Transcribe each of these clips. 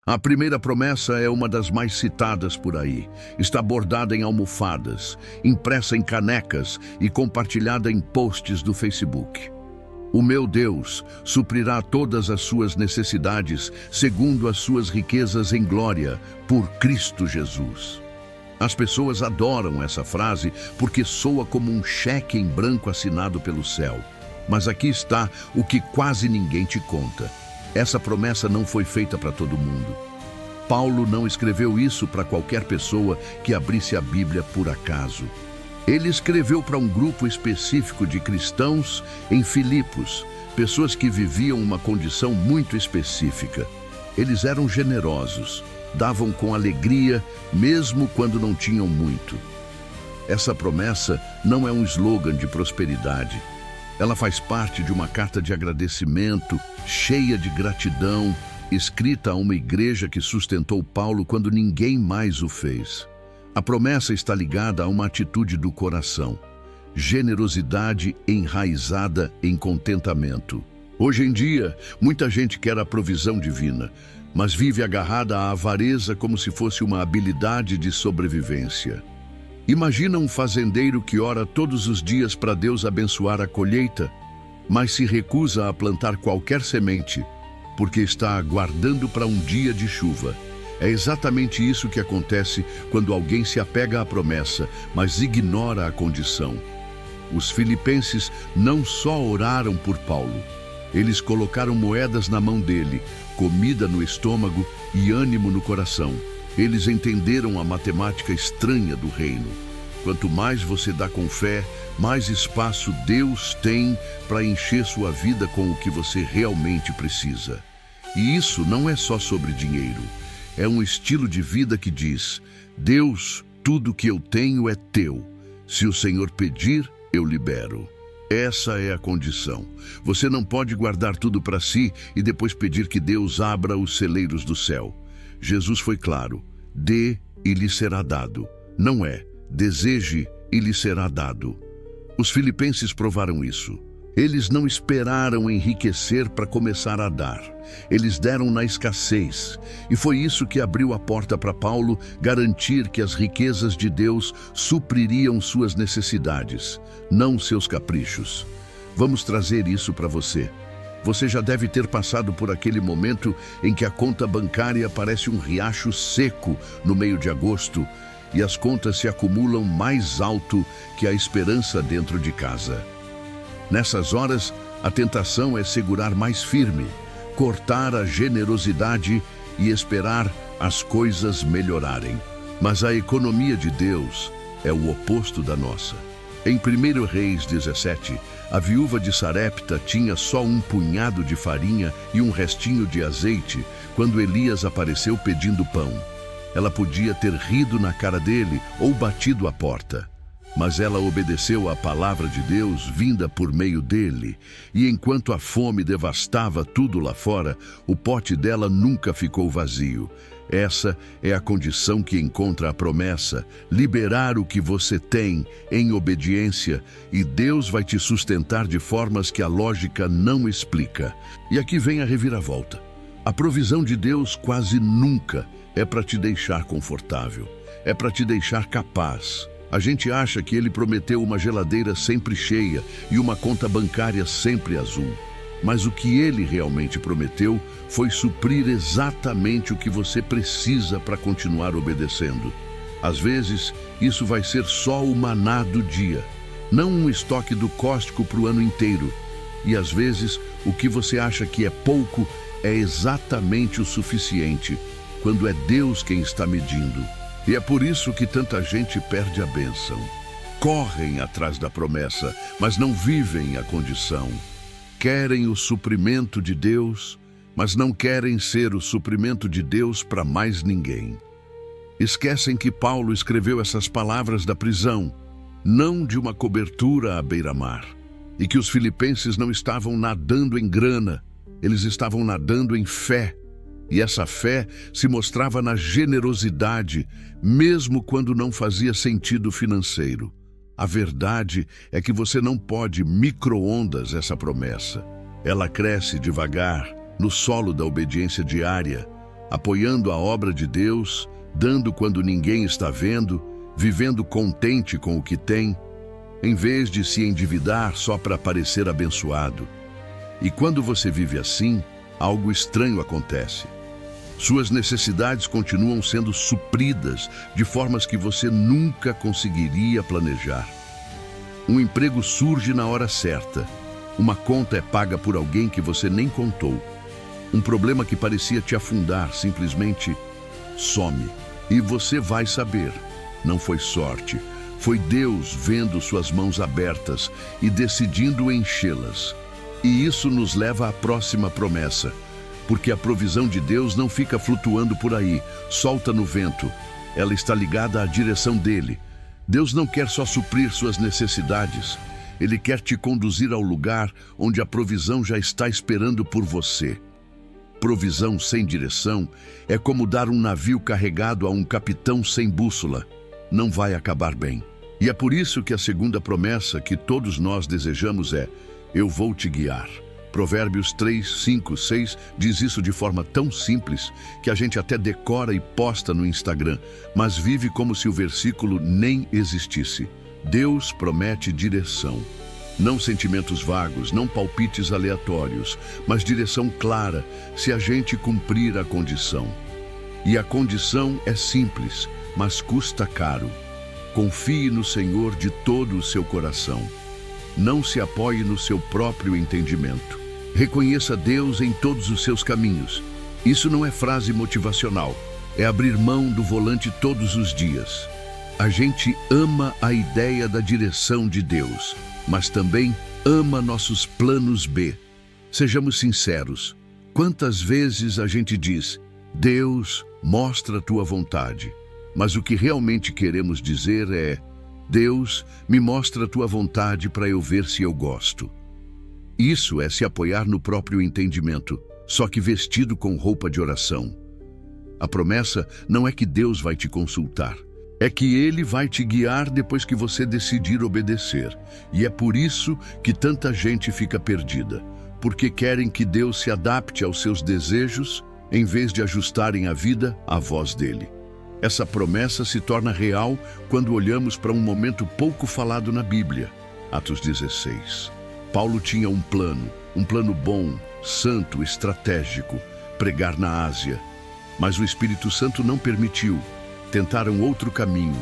A primeira promessa é uma das mais citadas por aí. Está bordada em almofadas, impressa em canecas e compartilhada em posts do Facebook. O meu Deus suprirá todas as suas necessidades segundo as suas riquezas em glória, por Cristo Jesus. As pessoas adoram essa frase porque soa como um cheque em branco assinado pelo céu. Mas aqui está o que quase ninguém te conta. Essa promessa não foi feita para todo mundo. Paulo não escreveu isso para qualquer pessoa que abrisse a Bíblia por acaso. Ele escreveu para um grupo específico de cristãos em Filipos, pessoas que viviam uma condição muito específica. Eles eram generosos, davam com alegria, mesmo quando não tinham muito. Essa promessa não é um slogan de prosperidade. Ela faz parte de uma carta de agradecimento, cheia de gratidão, escrita a uma igreja que sustentou Paulo quando ninguém mais o fez. A promessa está ligada a uma atitude do coração, generosidade enraizada em contentamento. Hoje em dia, muita gente quer a provisão divina, mas vive agarrada à avareza como se fosse uma habilidade de sobrevivência. Imagina um fazendeiro que ora todos os dias para Deus abençoar a colheita, mas se recusa a plantar qualquer semente, porque está aguardando para um dia de chuva. É exatamente isso que acontece quando alguém se apega à promessa, mas ignora a condição. Os filipenses não só oraram por Paulo, eles colocaram moedas na mão dele, comida no estômago e ânimo no coração. Eles entenderam a matemática estranha do reino. Quanto mais você dá com fé, mais espaço Deus tem para encher sua vida com o que você realmente precisa. E isso não é só sobre dinheiro. É um estilo de vida que diz: Deus, tudo que eu tenho é teu. Se o Senhor pedir, eu libero. Essa é a condição. Você não pode guardar tudo para si e depois pedir que Deus abra os celeiros do céu. Jesus foi claro: dê e lhe será dado. Não é: deseje e lhe será dado. Os filipenses provaram isso. Eles não esperaram enriquecer para começar a dar. Eles deram na escassez. E foi isso que abriu a porta para Paulo garantir que as riquezas de Deus supririam suas necessidades, não seus caprichos. Vamos trazer isso para você. Você já deve ter passado por aquele momento em que a conta bancária parece um riacho seco no meio de agosto e as contas se acumulam mais alto que a esperança dentro de casa. Nessas horas, a tentação é segurar mais firme, cortar a generosidade e esperar as coisas melhorarem. Mas a economia de Deus é o oposto da nossa. Em 1 Reis 17, a viúva de Sarepta tinha só um punhado de farinha e um restinho de azeite quando Elias apareceu pedindo pão. Ela podia ter rido na cara dele ou batido a porta. Mas ela obedeceu à palavra de Deus vinda por meio dele, e enquanto a fome devastava tudo lá fora, o pote dela nunca ficou vazio. Essa é a condição que encontra a promessa: liberar o que você tem em obediência, e Deus vai te sustentar de formas que a lógica não explica. E aqui vem a reviravolta. A provisão de Deus quase nunca é para te deixar confortável, é para te deixar capaz. A gente acha que ele prometeu uma geladeira sempre cheia e uma conta bancária sempre azul. Mas o que ele realmente prometeu foi suprir exatamente o que você precisa para continuar obedecendo. Às vezes, isso vai ser só o maná do dia, não um estoque do Costco para o ano inteiro. E às vezes, o que você acha que é pouco é exatamente o suficiente, quando é Deus quem está medindo. E é por isso que tanta gente perde a bênção. Correm atrás da promessa, mas não vivem a condição. Querem o suprimento de Deus, mas não querem ser o suprimento de Deus para mais ninguém. Esquecem que Paulo escreveu essas palavras da prisão, não de uma cobertura à beira-mar, e que os filipenses não estavam nadando em grana, eles estavam nadando em fé. E essa fé se mostrava na generosidade, mesmo quando não fazia sentido financeiro. A verdade é que você não pode micro-ondas essa promessa. Ela cresce devagar, no solo da obediência diária, apoiando a obra de Deus, dando quando ninguém está vendo, vivendo contente com o que tem, em vez de se endividar só para parecer abençoado. E quando você vive assim, algo estranho acontece. Suas necessidades continuam sendo supridas de formas que você nunca conseguiria planejar. Um emprego surge na hora certa. Uma conta é paga por alguém que você nem contou. Um problema que parecia te afundar simplesmente some. E você vai saber. Não foi sorte. Foi Deus vendo suas mãos abertas e decidindo enchê-las. E isso nos leva à próxima promessa. Porque a provisão de Deus não fica flutuando por aí, solta no vento. Ela está ligada à direção dele. Deus não quer só suprir suas necessidades. Ele quer te conduzir ao lugar onde a provisão já está esperando por você. Provisão sem direção é como dar um navio carregado a um capitão sem bússola. Não vai acabar bem. E é por isso que a segunda promessa que todos nós desejamos é: eu vou te guiar. Provérbios 3, 5, 6 diz isso de forma tão simples que a gente até decora e posta no Instagram, mas vive como se o versículo nem existisse. Deus promete direção. Não sentimentos vagos, não palpites aleatórios, mas direção clara se a gente cumprir a condição. E a condição é simples, mas custa caro. Confie no Senhor de todo o seu coração. Não se apoie no seu próprio entendimento. Reconheça Deus em todos os seus caminhos. Isso não é frase motivacional, é abrir mão do volante todos os dias. A gente ama a ideia da direção de Deus, mas também ama nossos planos B. Sejamos sinceros, quantas vezes a gente diz: Deus, mostra a tua vontade, mas o que realmente queremos dizer é: Deus, me mostra a tua vontade para eu ver se eu gosto. Isso é se apoiar no próprio entendimento, só que vestido com roupa de oração. A promessa não é que Deus vai te consultar, é que Ele vai te guiar depois que você decidir obedecer. E é por isso que tanta gente fica perdida, porque querem que Deus se adapte aos seus desejos, em vez de ajustarem a vida à voz dele. Essa promessa se torna real quando olhamos para um momento pouco falado na Bíblia. Atos 16. Paulo tinha um plano bom, santo, estratégico, pregar na Ásia. Mas o Espírito Santo não permitiu. Tentaram outro caminho.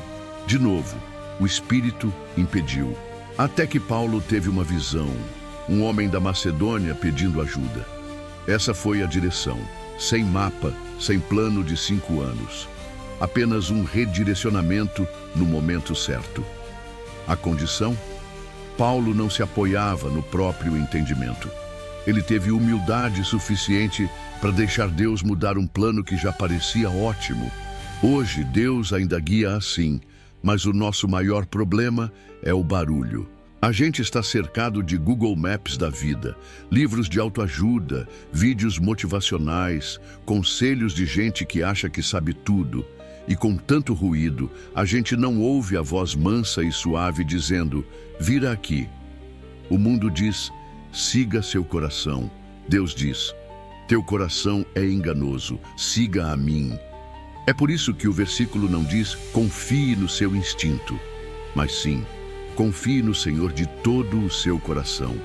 De novo, o Espírito impediu. Até que Paulo teve uma visão, um homem da Macedônia pedindo ajuda. Essa foi a direção, sem mapa, sem plano de 5 anos. Apenas um redirecionamento no momento certo. A condição? Paulo não se apoiava no próprio entendimento. Ele teve humildade suficiente para deixar Deus mudar um plano que já parecia ótimo. Hoje, Deus ainda guia assim, mas o nosso maior problema é o barulho. A gente está cercado de Google Maps da vida, livros de autoajuda, vídeos motivacionais, conselhos de gente que acha que sabe tudo. E com tanto ruído, a gente não ouve a voz mansa e suave dizendo: vira aqui. O mundo diz: siga seu coração. Deus diz: teu coração é enganoso, siga a mim. É por isso que o versículo não diz: confie no seu instinto, mas sim, confie no Senhor de todo o seu coração.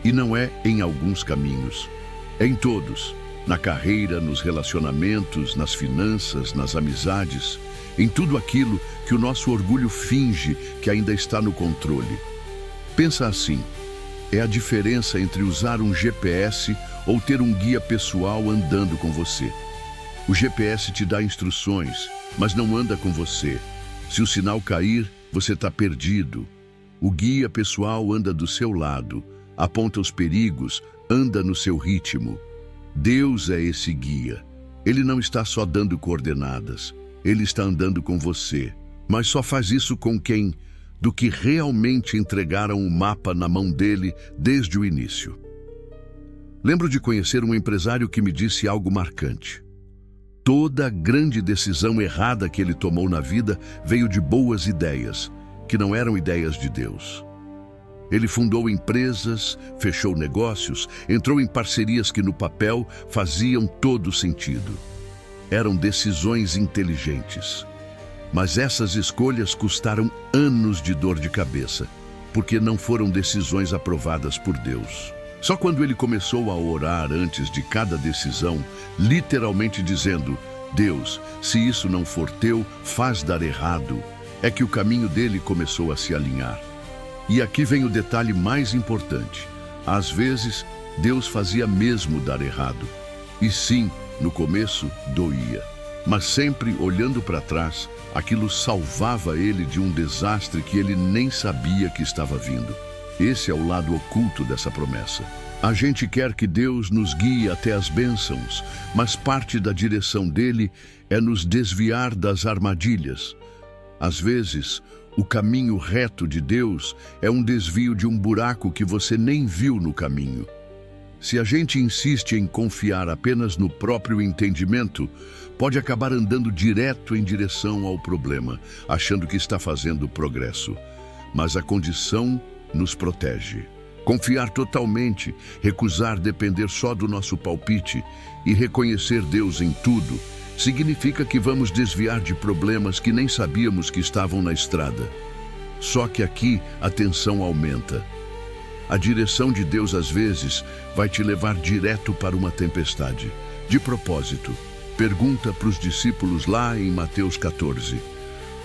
E não é em alguns caminhos, é em todos. Na carreira, nos relacionamentos, nas finanças, nas amizades, em tudo aquilo que o nosso orgulho finge que ainda está no controle. Pensa assim, é a diferença entre usar um GPS ou ter um guia pessoal andando com você. O GPS te dá instruções, mas não anda com você. Se o sinal cair, você está perdido. O guia pessoal anda do seu lado, aponta os perigos, anda no seu ritmo. Deus é esse guia. Ele não está só dando coordenadas, Ele está andando com você. Mas só faz isso com quem, do que realmente entregaram o mapa na mão dele desde o início. Lembro de conhecer um empresário que me disse algo marcante. Toda grande decisão errada que ele tomou na vida veio de boas ideias, que não eram ideias de Deus. Ele fundou empresas, fechou negócios, entrou em parcerias que no papel faziam todo sentido. eram decisões inteligentes. Mas essas escolhas custaram anos de dor de cabeça, porque não foram decisões aprovadas por Deus. Só quando ele começou a orar antes de cada decisão, literalmente dizendo: Deus, se isso não for teu, faz dar errado, é que o caminho dele começou a se alinhar. E aqui vem o detalhe mais importante. Às vezes, Deus fazia mesmo dar errado. E sim, no começo, doía. Mas sempre, olhando para trás, aquilo salvava ele de um desastre que ele nem sabia que estava vindo. Esse é o lado oculto dessa promessa. A gente quer que Deus nos guie até as bênçãos, mas parte da direção dele é nos desviar das armadilhas. Às vezes, o caminho reto de Deus é um desvio de um buraco que você nem viu no caminho. Se a gente insiste em confiar apenas no próprio entendimento, pode acabar andando direto em direção ao problema, achando que está fazendo progresso. Mas a condição nos protege. Confiar totalmente, recusar depender só do nosso palpite e reconhecer Deus em tudo, significa que vamos desviar de problemas que nem sabíamos que estavam na estrada. Só que aqui a tensão aumenta. A direção de Deus às vezes vai te levar direto para uma tempestade. De propósito, pergunta para os discípulos lá em Mateus 14.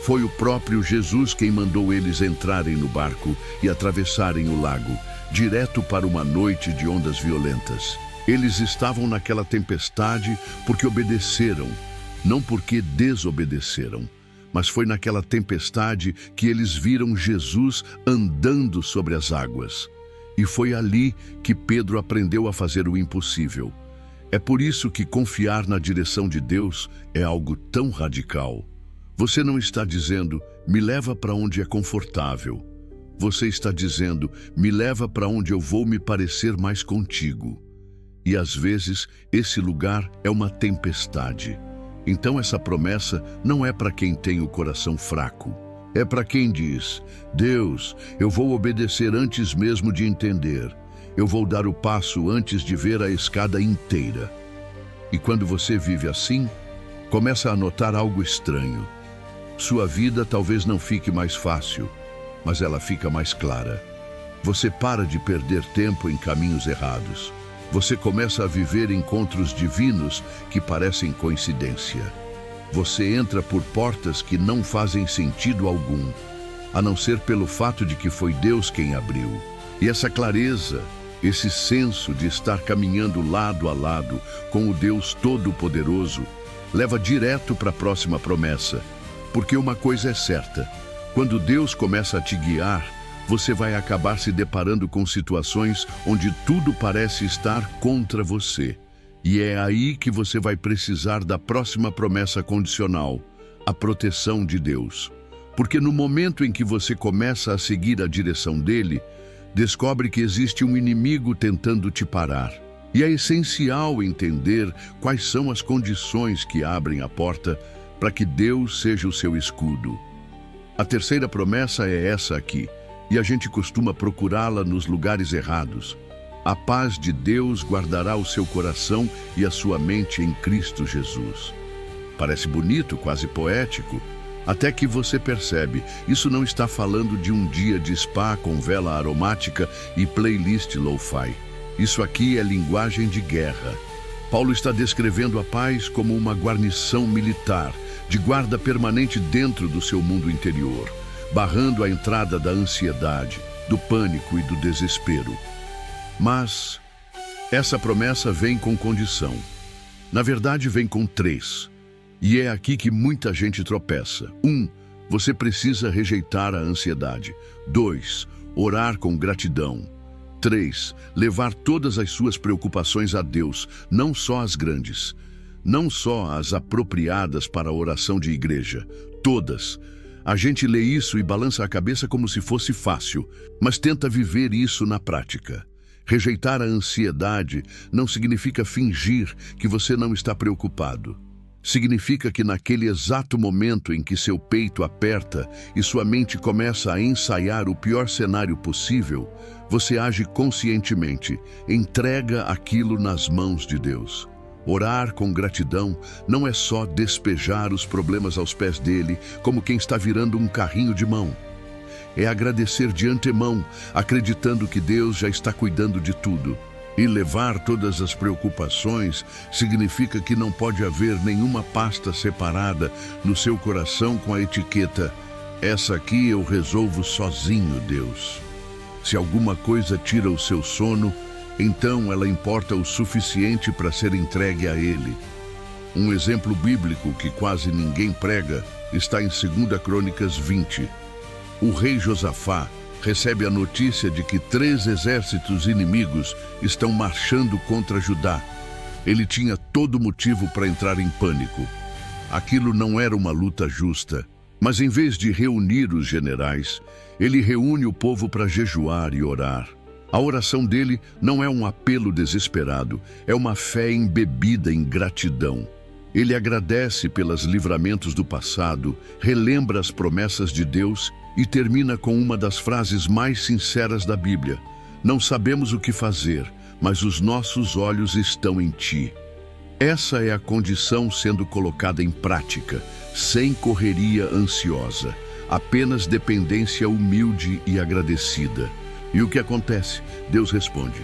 Foi o próprio Jesus quem mandou eles entrarem no barco e atravessarem o lago, direto para uma noite de ondas violentas. Eles estavam naquela tempestade porque obedeceram, não porque desobedeceram. Mas foi naquela tempestade que eles viram Jesus andando sobre as águas. E foi ali que Pedro aprendeu a fazer o impossível. É por isso que confiar na direção de Deus é algo tão radical. Você não está dizendo, me leva para onde é confortável. Você está dizendo, me leva para onde eu vou me parecer mais contigo. E às vezes, esse lugar é uma tempestade. Então essa promessa não é para quem tem o coração fraco. É para quem diz, Deus, eu vou obedecer antes mesmo de entender. Eu vou dar o passo antes de ver a escada inteira. E quando você vive assim, começa a notar algo estranho. Sua vida talvez não fique mais fácil, mas ela fica mais clara. Você para de perder tempo em caminhos errados. Você começa a viver encontros divinos que parecem coincidência. Você entra por portas que não fazem sentido algum, a não ser pelo fato de que foi Deus quem abriu. E essa clareza, esse senso de estar caminhando lado a lado com o Deus Todo-Poderoso, leva direto para a próxima promessa. Porque uma coisa é certa, quando Deus começa a te guiar, você vai acabar se deparando com situações onde tudo parece estar contra você. E é aí que você vai precisar da próxima promessa condicional, a proteção de Deus. Porque no momento em que você começa a seguir a direção dele, descobre que existe um inimigo tentando te parar. E é essencial entender quais são as condições que abrem a porta para que Deus seja o seu escudo. A terceira promessa é essa aqui, e a gente costuma procurá-la nos lugares errados. A paz de Deus guardará o seu coração e a sua mente em Cristo Jesus. Parece bonito, quase poético, até que você percebe, isso não está falando de um dia de spa com vela aromática e playlist lo-fi. Isso aqui é linguagem de guerra. Paulo está descrevendo a paz como uma guarnição militar, de guarda permanente dentro do seu mundo interior, barrando a entrada da ansiedade, do pânico e do desespero. Mas essa promessa vem com condição. Na verdade, vem com 3. E é aqui que muita gente tropeça. 1. Você precisa rejeitar a ansiedade. 2. Orar com gratidão. 3. Levar todas as suas preocupações a Deus, não só as grandes, não só as apropriadas para a oração de igreja, todas. A gente lê isso e balança a cabeça como se fosse fácil, mas tenta viver isso na prática. Rejeitar a ansiedade não significa fingir que você não está preocupado. Significa que naquele exato momento em que seu peito aperta e sua mente começa a ensaiar o pior cenário possível, você age conscientemente, entrega aquilo nas mãos de Deus. Orar com gratidão não é só despejar os problemas aos pés dele, como quem está virando um carrinho de mão. É agradecer de antemão, acreditando que Deus já está cuidando de tudo. E levar todas as preocupações significa que não pode haver nenhuma pasta separada no seu coração com a etiqueta: essa aqui eu resolvo sozinho, Deus. Se alguma coisa tira o seu sono, então ela importa o suficiente para ser entregue a Ele. Um exemplo bíblico que quase ninguém prega está em 2 Crônicas 20. O rei Josafá recebe a notícia de que 3 exércitos inimigos estão marchando contra Judá. Ele tinha todo motivo para entrar em pânico. Aquilo não era uma luta justa, mas em vez de reunir os generais, ele reúne o povo para jejuar e orar. A oração dele não é um apelo desesperado, é uma fé embebida em gratidão. Ele agradece pelos livramentos do passado, relembra as promessas de Deus e termina com uma das frases mais sinceras da Bíblia: não sabemos o que fazer, mas os nossos olhos estão em Ti. Essa é a condição sendo colocada em prática, sem correria ansiosa, apenas dependência humilde e agradecida. E o que acontece? Deus responde: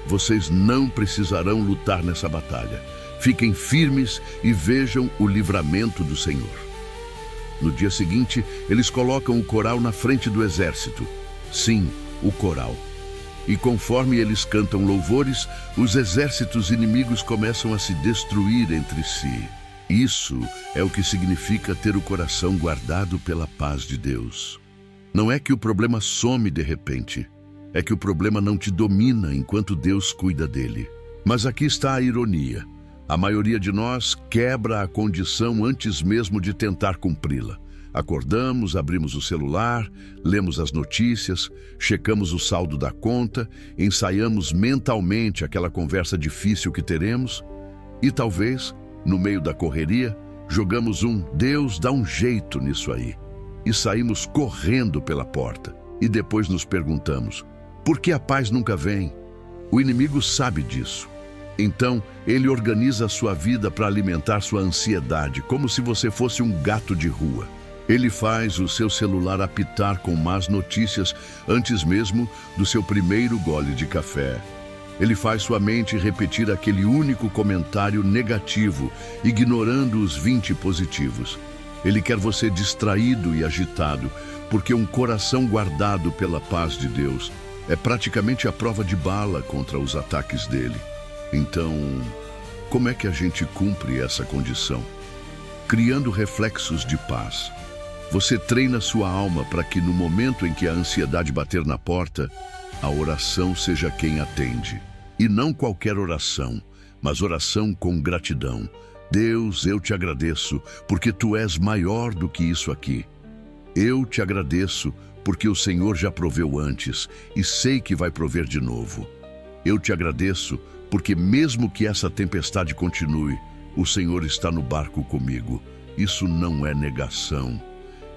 vocês não precisarão lutar nessa batalha. Fiquem firmes e vejam o livramento do Senhor. No dia seguinte, eles colocam o coral na frente do exército. Sim, o coral. E conforme eles cantam louvores, os exércitos inimigos começam a se destruir entre si. Isso é o que significa ter o coração guardado pela paz de Deus. Não é que o problema some de repente. É que o problema não te domina enquanto Deus cuida dele. Mas aqui está a ironia. A maioria de nós quebra a condição antes mesmo de tentar cumpri-la. Acordamos, abrimos o celular, lemos as notícias, checamos o saldo da conta, ensaiamos mentalmente aquela conversa difícil que teremos e talvez, no meio da correria, jogamos Deus dá um jeito nisso aí e saímos correndo pela porta. E depois nos perguntamos: por que a paz nunca vem? O inimigo sabe disso. Então, ele organiza a sua vida para alimentar sua ansiedade, como se você fosse um gato de rua. Ele faz o seu celular apitar com más notícias antes mesmo do seu primeiro gole de café. Ele faz sua mente repetir aquele único comentário negativo, ignorando os 20 positivos. Ele quer você distraído e agitado, porque um coração guardado pela paz de Deus é praticamente a prova de bala contra os ataques dele. Então, como é que a gente cumpre essa condição? Criando reflexos de paz. Você treina sua alma para que no momento em que a ansiedade bater na porta, a oração seja quem atende. E não qualquer oração, mas oração com gratidão. Deus, eu te agradeço, porque Tu és maior do que isso aqui. Eu te agradeço, porque o Senhor já proveu antes e sei que vai prover de novo. Eu te agradeço, porque mesmo que essa tempestade continue, o Senhor está no barco comigo. Isso não é negação,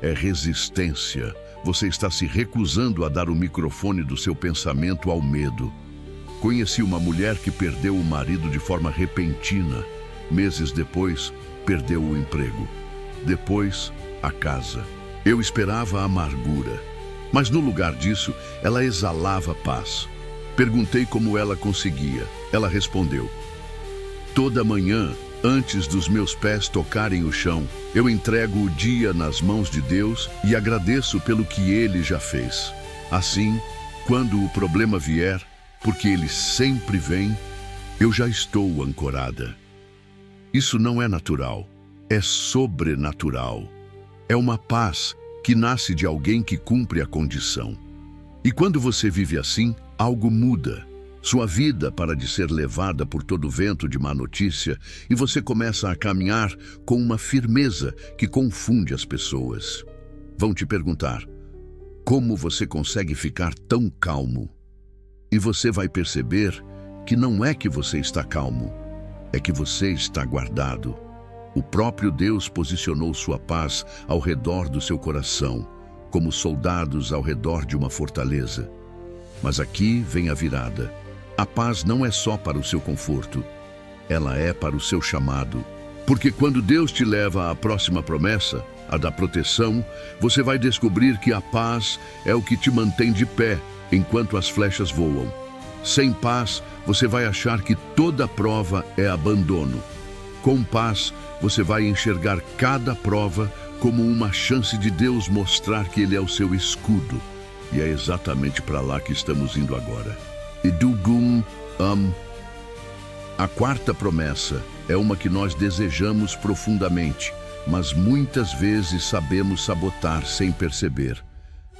é resistência. Você está se recusando a dar o microfone do seu pensamento ao medo. Conheci uma mulher que perdeu o marido de forma repentina. Meses depois, perdeu o emprego. Depois, a casa. Eu esperava a amargura, mas no lugar disso, ela exalava paz. Perguntei como ela conseguia. Ela respondeu: toda manhã, antes dos meus pés tocarem o chão, eu entrego o dia nas mãos de Deus e agradeço pelo que Ele já fez. Assim, quando o problema vier, porque ele sempre vem, eu já estou ancorada. Isso não é natural, é sobrenatural. É uma paz que nasce de alguém que cumpre a condição. E quando você vive assim, algo muda. Sua vida para de ser levada por todo vento de má notícia e você começa a caminhar com uma firmeza que confunde as pessoas. Vão te perguntar: como você consegue ficar tão calmo? E você vai perceber que não é que você está calmo, é que você está guardado. O próprio Deus posicionou sua paz ao redor do seu coração, como soldados ao redor de uma fortaleza. Mas aqui vem a virada. A paz não é só para o seu conforto. ela é para o seu chamado. Porque quando Deus te leva à próxima promessa, a da proteção, você vai descobrir que a paz é o que te mantém de pé enquanto as flechas voam. Sem paz, você vai achar que toda prova é abandono. Com paz, você vai enxergar cada prova como uma chance de Deus mostrar que Ele é o seu escudo. E é exatamente para lá que estamos indo agora. Idugum Am. A quarta promessa é uma que nós desejamos profundamente, mas muitas vezes sabemos sabotar sem perceber.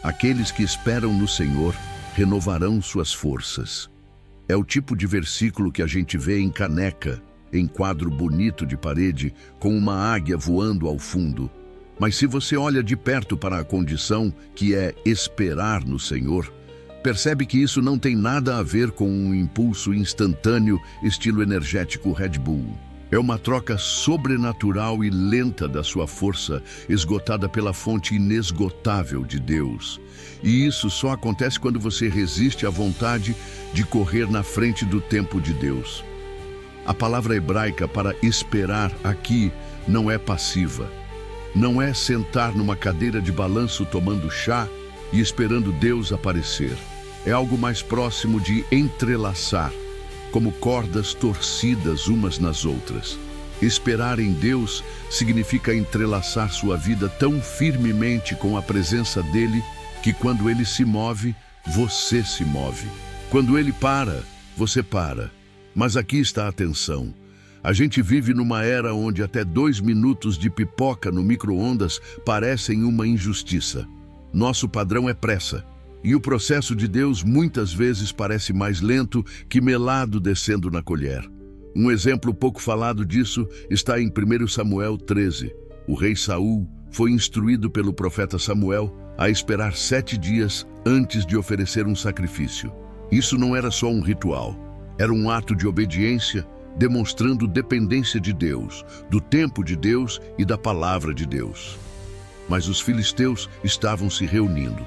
Aqueles que esperam no Senhor renovarão suas forças. É o tipo de versículo que a gente vê em caneca, em quadro bonito de parede, com uma águia voando ao fundo. Mas se você olha de perto para a condição que é esperar no Senhor, percebe que isso não tem nada a ver com um impulso instantâneo estilo energético Red Bull. É uma troca sobrenatural e lenta da sua força, esgotada pela fonte inesgotável de Deus. E isso só acontece quando você resiste à vontade de correr na frente do tempo de Deus. A palavra hebraica para esperar aqui não é passiva. Não é sentar numa cadeira de balanço tomando chá e esperando Deus aparecer. É algo mais próximo de entrelaçar, como cordas torcidas umas nas outras. Esperar em Deus significa entrelaçar sua vida tão firmemente com a presença dEle que quando Ele se move, você se move. Quando Ele para, você para. Mas aqui está a atenção. A gente vive numa era onde até 2 minutos de pipoca no micro-ondas parecem uma injustiça. Nosso padrão é pressa. E o processo de Deus muitas vezes parece mais lento que melado descendo na colher. Um exemplo pouco falado disso está em 1 Samuel 13. O rei Saul foi instruído pelo profeta Samuel a esperar 7 dias antes de oferecer um sacrifício. Isso não era só um ritual, era um ato de obediência, demonstrando dependência de Deus, do tempo de Deus e da palavra de Deus. Mas os filisteus estavam se reunindo.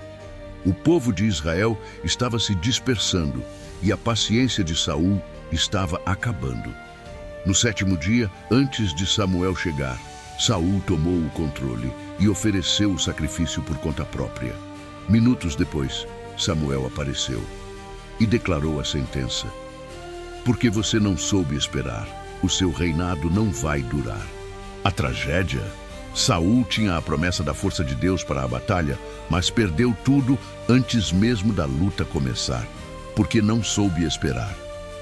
O povo de Israel estava se dispersando e a paciência de Saul estava acabando. No 7º dia, antes de Samuel chegar, Saul tomou o controle e ofereceu o sacrifício por conta própria. Minutos depois, Samuel apareceu e declarou a sentença. Porque você não soube esperar, o seu reinado não vai durar. A tragédia? Saul tinha a promessa da força de Deus para a batalha, mas perdeu tudo antes mesmo da luta começar, porque não soube esperar.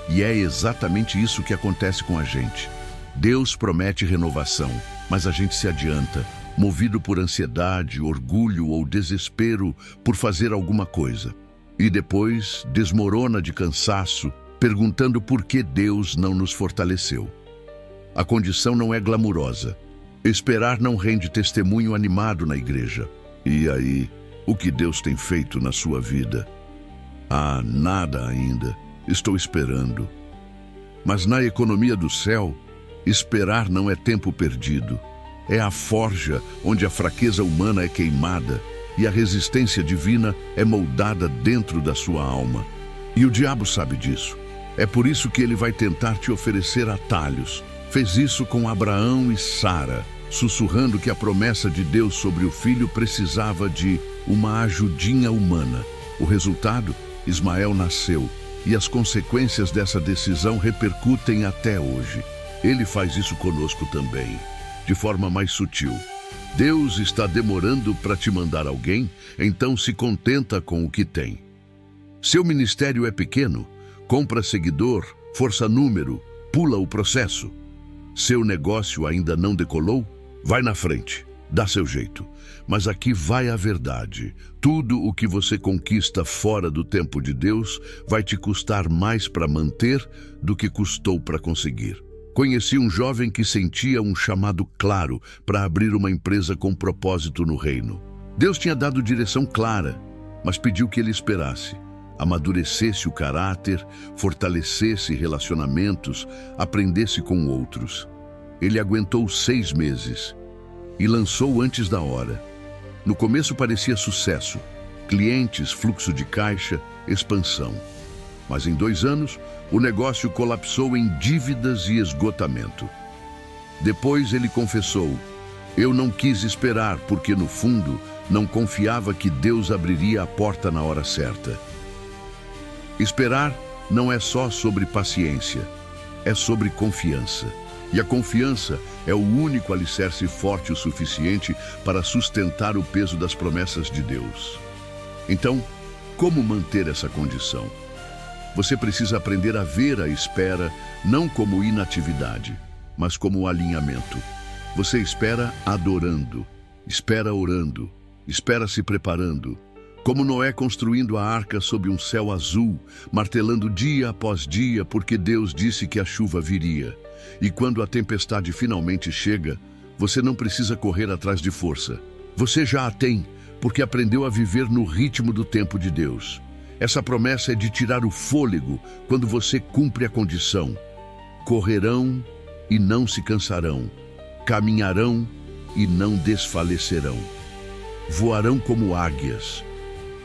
E é exatamente isso que acontece com a gente. Deus promete renovação, mas a gente se adianta, movido por ansiedade, orgulho ou desespero por fazer alguma coisa. E depois desmorona de cansaço, perguntando por que Deus não nos fortaleceu. A condição não é glamurosa. Esperar não rende testemunho animado na igreja. E aí, o que Deus tem feito na sua vida? Ah, nada ainda. Estou esperando. Mas na economia do céu, esperar não é tempo perdido. É a forja onde a fraqueza humana é queimada e a resistência divina é moldada dentro da sua alma. E o diabo sabe disso. É por isso que ele vai tentar te oferecer atalhos. Fez isso com Abraão e Sara, sussurrando que a promessa de Deus sobre o filho precisava de uma ajudinha humana. O resultado? Ismael nasceu, e as consequências dessa decisão repercutem até hoje. Ele faz isso conosco também, de forma mais sutil. Deus está demorando para te mandar alguém, então se contenta com o que tem. Seu ministério é pequeno, compra seguidor, força número, pula o processo. Seu negócio ainda não decolou? Vai na frente, dá seu jeito. Mas aqui vai a verdade. Tudo o que você conquista fora do tempo de Deus vai te custar mais para manter do que custou para conseguir. Conheci um jovem que sentia um chamado claro para abrir uma empresa com propósito no reino. Deus tinha dado direção clara, mas pediu que ele esperasse, amadurecesse o caráter, fortalecesse relacionamentos, aprendesse com outros. Ele aguentou 6 meses e lançou antes da hora. No começo parecia sucesso, clientes, fluxo de caixa, expansão. Mas em 2 anos, o negócio colapsou em dívidas e esgotamento. Depois ele confessou: eu não quis esperar porque, no fundo, não confiava que Deus abriria a porta na hora certa. Esperar não é só sobre paciência, é sobre confiança. E a confiança é o único alicerce forte o suficiente para sustentar o peso das promessas de Deus. Então, como manter essa condição? Você precisa aprender a ver a espera não como inatividade, mas como alinhamento. Você espera adorando, espera orando, espera se preparando. Como Noé construindo a arca sob um céu azul, martelando dia após dia porque Deus disse que a chuva viria. E quando a tempestade finalmente chega, você não precisa correr atrás de força. Você já a tem, porque aprendeu a viver no ritmo do tempo de Deus. Essa promessa é de tirar o fôlego quando você cumpre a condição. Correrão e não se cansarão, caminharão e não desfalecerão. Voarão como águias,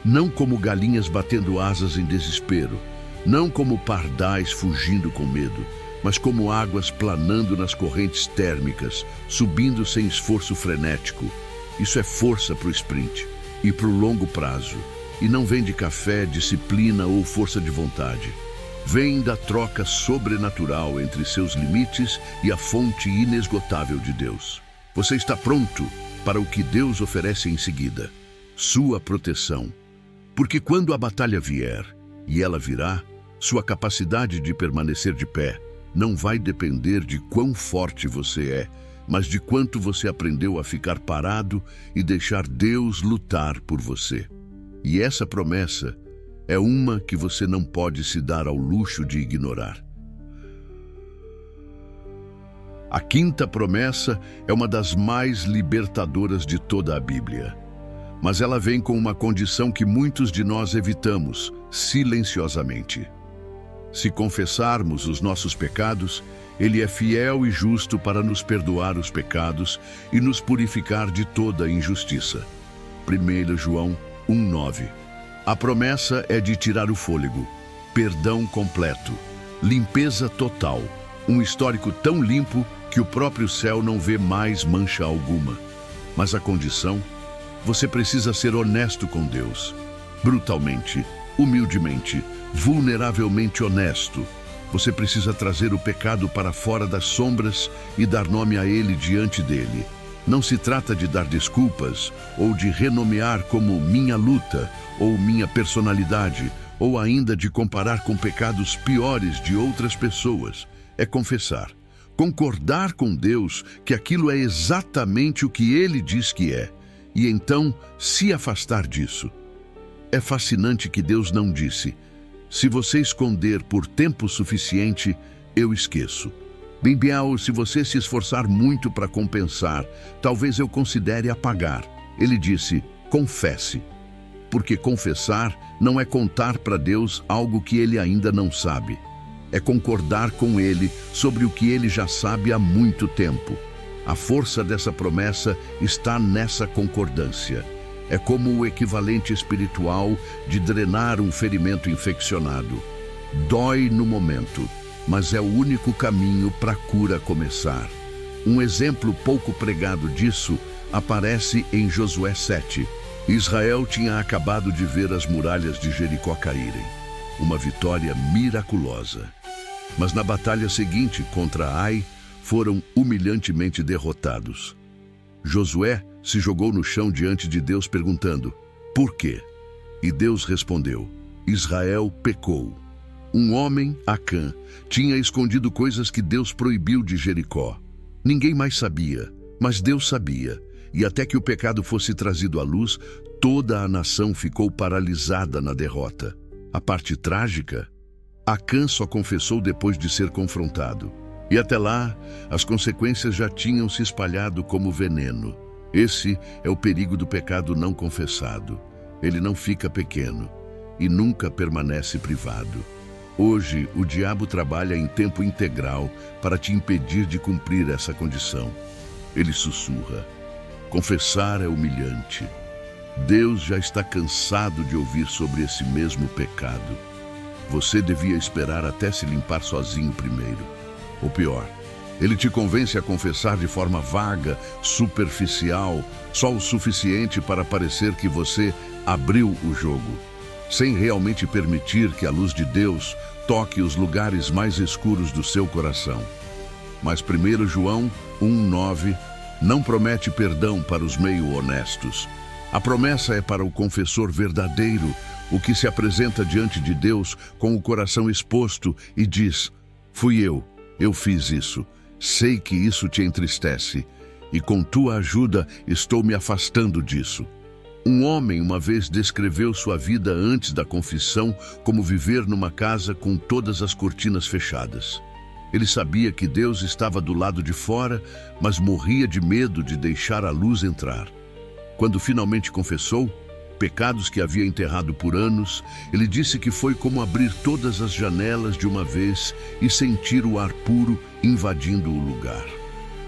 não como galinhas batendo asas em desespero, não como pardais fugindo com medo, mas como águas planando nas correntes térmicas, subindo sem esforço frenético. Isso é força para o sprint e para o longo prazo. E não vem de café, disciplina ou força de vontade. Vem da troca sobrenatural entre seus limites e a fonte inesgotável de Deus. Você está pronto para o que Deus oferece em seguida: sua proteção. Porque quando a batalha vier, e ela virá, sua capacidade de permanecer de pé não vai depender de quão forte você é, mas de quanto você aprendeu a ficar parado e deixar Deus lutar por você. E essa promessa é uma que você não pode se dar ao luxo de ignorar. A 5ª promessa é uma das mais libertadoras de toda a Bíblia. Mas ela vem com uma condição que muitos de nós evitamos, silenciosamente. Se confessarmos os nossos pecados, Ele é fiel e justo para nos perdoar os pecados e nos purificar de toda injustiça. 1 João 1:9. A promessa é de tirar o fôlego, perdão completo, limpeza total, um histórico tão limpo que o próprio céu não vê mais mancha alguma. Mas a condição? Você precisa ser honesto com Deus, brutalmente, humildemente, vulneravelmente honesto. Você precisa trazer o pecado para fora das sombras e dar nome a ele diante dele. Não se trata de dar desculpas ou de renomear como minha luta ou minha personalidade, ou ainda de comparar com pecados piores de outras pessoas. É confessar, concordar com Deus que aquilo é exatamente o que Ele diz que é, e então se afastar disso. É fascinante que Deus não disse: se você esconder por tempo suficiente, eu esqueço. Bem, se você se esforçar muito para compensar, talvez eu considere apagar. Ele disse: confesse. Porque confessar não é contar para Deus algo que Ele ainda não sabe. É concordar com Ele sobre o que Ele já sabe há muito tempo. A força dessa promessa está nessa concordância. É como o equivalente espiritual de drenar um ferimento infeccionado. Dói no momento, mas é o único caminho para a cura começar. Um exemplo pouco pregado disso aparece em Josué 7. Israel tinha acabado de ver as muralhas de Jericó caírem. Uma vitória miraculosa. Mas na batalha seguinte contra Ai, foram humilhantemente derrotados. Josué se jogou no chão diante de Deus perguntando: por quê? E Deus respondeu: Israel pecou. Um homem, Acã, tinha escondido coisas que Deus proibiu de Jericó. Ninguém mais sabia, mas Deus sabia. E até que o pecado fosse trazido à luz, toda a nação ficou paralisada na derrota. A parte trágica? Acã só confessou depois de ser confrontado. E até lá, as consequências já tinham se espalhado como veneno. Esse é o perigo do pecado não confessado. Ele não fica pequeno e nunca permanece privado. Hoje, o diabo trabalha em tempo integral para te impedir de cumprir essa condição. Ele sussurra: confessar é humilhante. Deus já está cansado de ouvir sobre esse mesmo pecado. Você devia esperar até se limpar sozinho primeiro. Ou pior, ele te convence a confessar de forma vaga, superficial, só o suficiente para parecer que você abriu o jogo, sem realmente permitir que a luz de Deus toque os lugares mais escuros do seu coração. Mas 1 João 1,9 não promete perdão para os meio honestos. A promessa é para o confessor verdadeiro, o que se apresenta diante de Deus com o coração exposto e diz: fui eu fiz isso, sei que isso te entristece, e com tua ajuda estou me afastando disso. Um homem uma vez descreveu sua vida antes da confissão como viver numa casa com todas as cortinas fechadas. Ele sabia que Deus estava do lado de fora, mas morria de medo de deixar a luz entrar. Quando finalmente confessou pecados que havia enterrado por anos, ele disse que foi como abrir todas as janelas de uma vez e sentir o ar puro invadindo o lugar.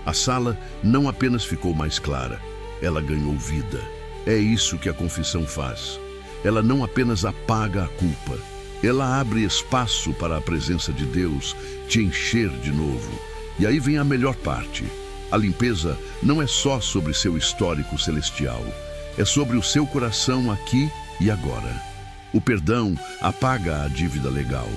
A sala não apenas ficou mais clara, ela ganhou vida. É isso que a confissão faz. Ela não apenas apaga a culpa, ela abre espaço para a presença de Deus te encher de novo. E aí vem a melhor parte. A limpeza não é só sobre seu histórico celestial, é sobre o seu coração aqui e agora. O perdão apaga a dívida legal.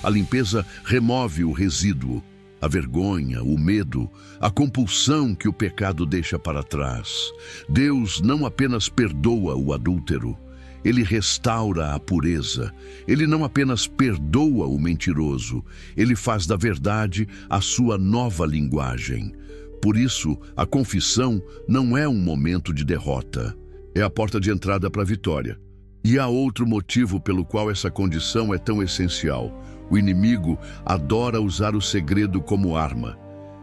A limpeza remove o resíduo, a vergonha, o medo, a compulsão que o pecado deixa para trás. Deus não apenas perdoa o adúltero, ele restaura a pureza. Ele não apenas perdoa o mentiroso, ele faz da verdade a sua nova linguagem. Por isso, a confissão não é um momento de derrota. É a porta de entrada para a vitória. E há outro motivo pelo qual essa condição é tão essencial. O inimigo adora usar o segredo como arma.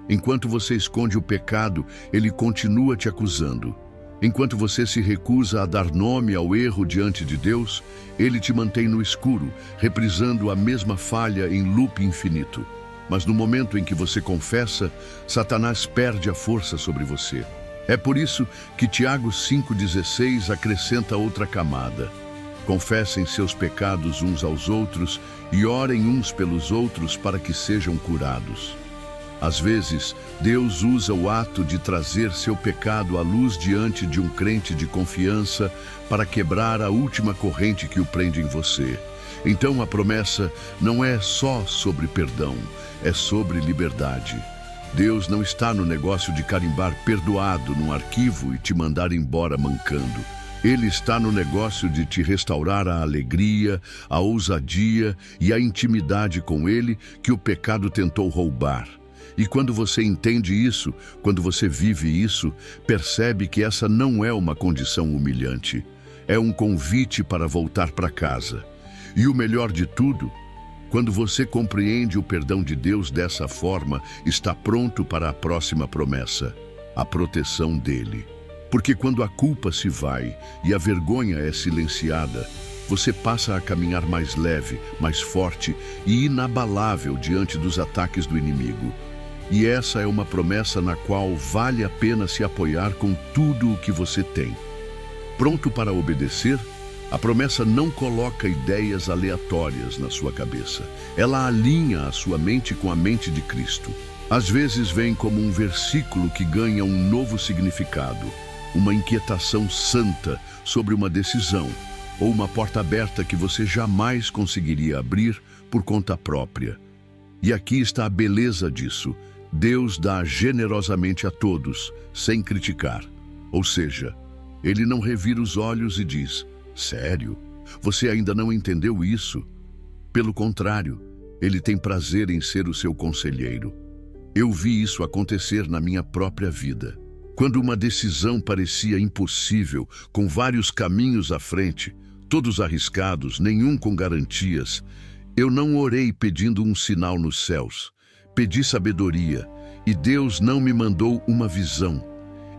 Enquanto você esconde o pecado, ele continua te acusando. Enquanto você se recusa a dar nome ao erro diante de Deus, ele te mantém no escuro, reprisando a mesma falha em loop infinito. Mas no momento em que você confessa, Satanás perde a força sobre você. É por isso que Tiago 5,16 acrescenta outra camada. Confessem seus pecados uns aos outros e orem uns pelos outros para que sejam curados. Às vezes, Deus usa o ato de trazer seu pecado à luz diante de um crente de confiança para quebrar a última corrente que o prende em você. Então a promessa não é só sobre perdão, é sobre liberdade. Deus não está no negócio de carimbar perdoado num arquivo e te mandar embora mancando. Ele está no negócio de te restaurar a alegria, a ousadia e a intimidade com Ele que o pecado tentou roubar. E quando você entende isso, quando você vive isso, percebe que essa não é uma condição humilhante. É um convite para voltar para casa. E o melhor de tudo, quando você compreende o perdão de Deus dessa forma, está pronto para a próxima promessa, a proteção dele. Porque quando a culpa se vai e a vergonha é silenciada, você passa a caminhar mais leve, mais forte e inabalável diante dos ataques do inimigo. E essa é uma promessa na qual vale a pena se apoiar com tudo o que você tem. Pronto para obedecer? A promessa não coloca ideias aleatórias na sua cabeça. Ela alinha a sua mente com a mente de Cristo. Às vezes vem como um versículo que ganha um novo significado, uma inquietação santa sobre uma decisão, ou uma porta aberta que você jamais conseguiria abrir por conta própria. E aqui está a beleza disso. Deus dá generosamente a todos, sem criticar. Ou seja, Ele não revira os olhos e diz: sério? Você ainda não entendeu isso? Pelo contrário, Ele tem prazer em ser o seu conselheiro. Eu vi isso acontecer na minha própria vida. Quando uma decisão parecia impossível, com vários caminhos à frente, todos arriscados, nenhum com garantias, eu não orei pedindo um sinal nos céus. Pedi sabedoria, e Deus não me mandou uma visão.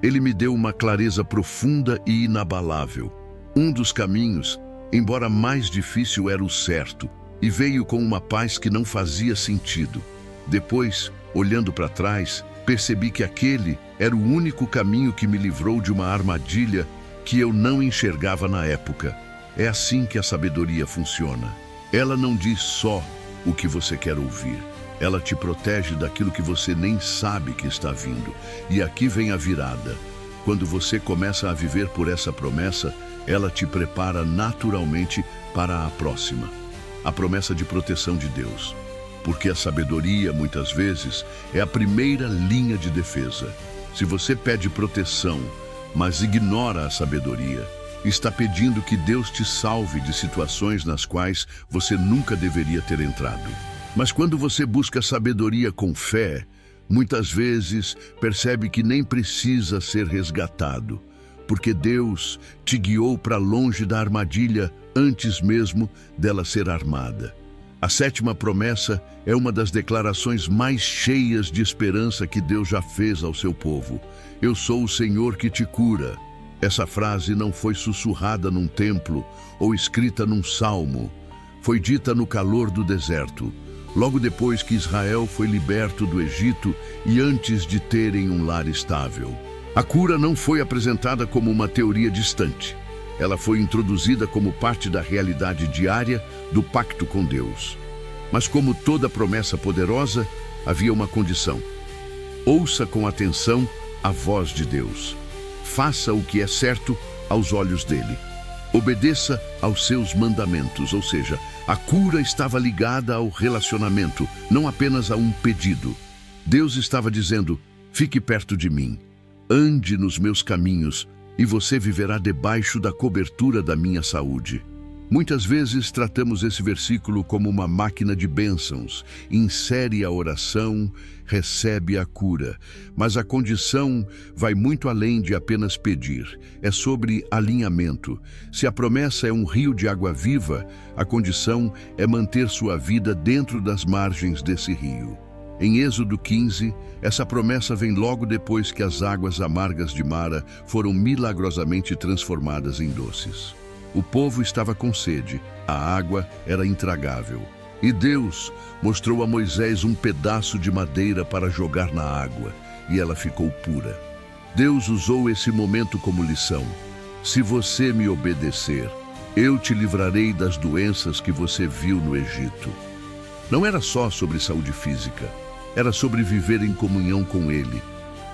Ele me deu uma clareza profunda e inabalável. Um dos caminhos, embora mais difícil, era o certo, e veio com uma paz que não fazia sentido. Depois, olhando para trás, percebi que aquele era o único caminho que me livrou de uma armadilha que eu não enxergava na época. É assim que a sabedoria funciona. Ela não diz só o que você quer ouvir. Ela te protege daquilo que você nem sabe que está vindo. E aqui vem a virada. Quando você começa a viver por essa promessa, ela te prepara naturalmente para a próxima. A promessa de proteção de Deus. Porque a sabedoria, muitas vezes, é a primeira linha de defesa. Se você pede proteção, mas ignora a sabedoria, está pedindo que Deus te salve de situações nas quais você nunca deveria ter entrado. Mas quando você busca sabedoria com fé, muitas vezes percebe que nem precisa ser resgatado, porque Deus te guiou para longe da armadilha antes mesmo dela ser armada. A 7ª promessa é uma das declarações mais cheias de esperança que Deus já fez ao seu povo. Eu sou o Senhor que te cura. Essa frase não foi sussurrada num templo ou escrita num salmo. Foi dita no calor do deserto, logo depois que Israel foi liberto do Egito e antes de terem um lar estável. A cura não foi apresentada como uma teoria distante. Ela foi introduzida como parte da realidade diária do pacto com Deus. Mas como toda promessa poderosa, havia uma condição. Ouça com atenção a voz de Deus. Faça o que é certo aos olhos dele. Obedeça aos seus mandamentos, ou seja, a cura estava ligada ao relacionamento, não apenas a um pedido. Deus estava dizendo, fique perto de mim, ande nos meus caminhos e você viverá debaixo da cobertura da minha saúde. Muitas vezes tratamos esse versículo como uma máquina de bênçãos. Insere a oração, recebe a cura. Mas a condição vai muito além de apenas pedir. É sobre alinhamento. Se a promessa é um rio de água viva, a condição é manter sua vida dentro das margens desse rio. Em Êxodo 15, essa promessa vem logo depois que as águas amargas de Mara foram milagrosamente transformadas em doces. O povo estava com sede, a água era intragável. E Deus mostrou a Moisés um pedaço de madeira para jogar na água, e ela ficou pura. Deus usou esse momento como lição. Se você me obedecer, eu te livrarei das doenças que você viu no Egito. Não era só sobre saúde física, era sobre viver em comunhão com Ele,